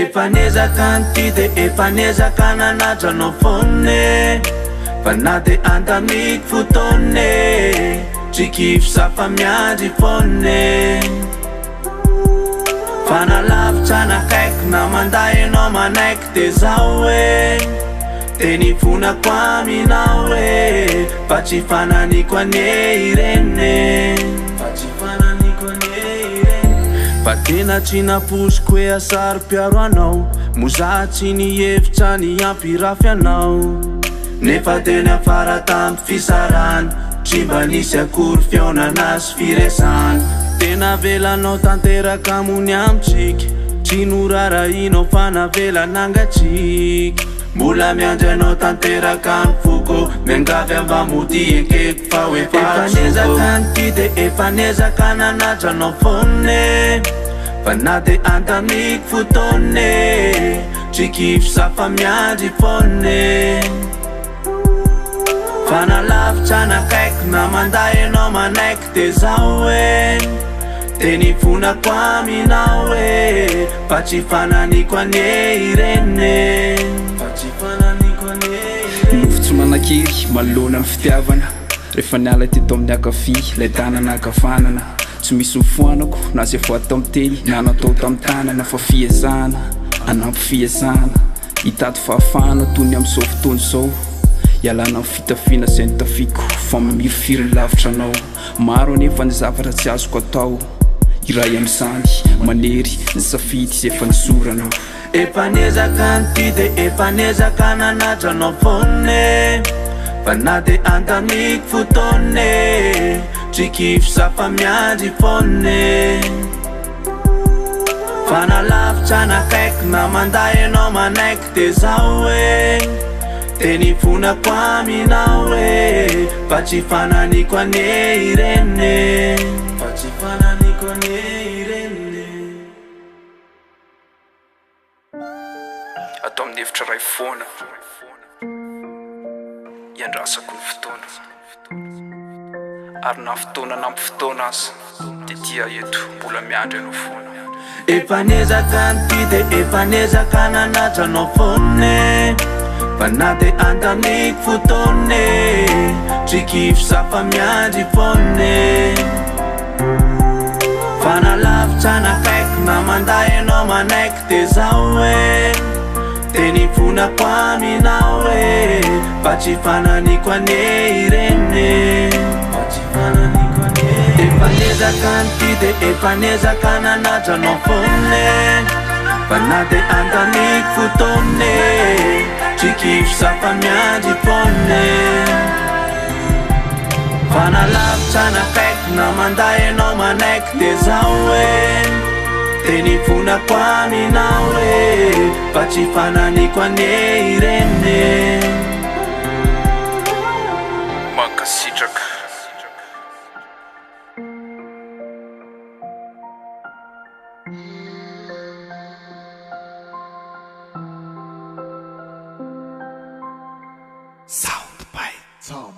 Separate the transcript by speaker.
Speaker 1: efanezaka anty de efanezaka nanatranao foane fa na de andamiko fotoane trikifo safa miandry foane fa nalavitra nakaiky na manday anao manaiky de zao e teny vonako aminao e fa tsy fananiko ane irene fa tena tsy naposiko hoe asaro-piaro anao moza tsy nihevitra ny ampirafy anao nefa teny afara tamby fisarana tsy mba nisy akory fiaonana sy firesana tena velanao tanteraka mony amitsika tsy norarahinao fa navela nangatsika mbola miandry anao tanteraka ny foko miangavy ambamody ekeko fa hoe efanezaka anty de efanezaka nanatranao foane fa na de andamiko fotoane trikifo safa miandry foane fa nalavitra nakaiky na manday anao manaiky de zao e teny vonako aminao e fa tsy fananiko ane irene
Speaker 2: nofo tsy manakery malona ny fitiavana rehefa niala teto amin'ny akavy lay tanana akavanana tsy misy mifoanako na zay vo atao miteny na natao tamin'ny tanana fa fiezana anampy fiezana hitady fahafahana toy ny amin'izao fotoana zao ialana amin'ny fitafiana zay nitafiko fa mamifiry lavitra anao maro anefa ny zavatra tsy azoko atao iray amin'izany manery ny safidy zay efa nizoranao
Speaker 1: efanezaka anty de efanezaka nanatranao foane fa na de andamiko fotoane trikifo safa miandry foane fa nalavitra nakaiky na manday anao manaiky de zao e teny vonako aminao e fa tsy fananiko ane irene
Speaker 2: atao amin'ny hevitra ray foana iandrasako ny fotoana ary na fotoana nampy fotoana aza de tia eto mbola miandry anao foana
Speaker 1: efanezaka anty de efanezaka nanatranao foane fa na de andamiko fotoane trikifo safa miandry foane fa nalavitra nakaiky na manday anao manaiky de zao e teny vonako aminao e fa tsy fananiko ane irene efanezaka anty de efanezaka nanatranao foane fa na de andamiko fotoane trikifo safa miandry foane fa nalavitra nakaiky na manday anao manaiky de zao e teny vonako aminao e fa tsy fananiko ane irene
Speaker 2: mankasitraka
Speaker 3: Sound by Tom.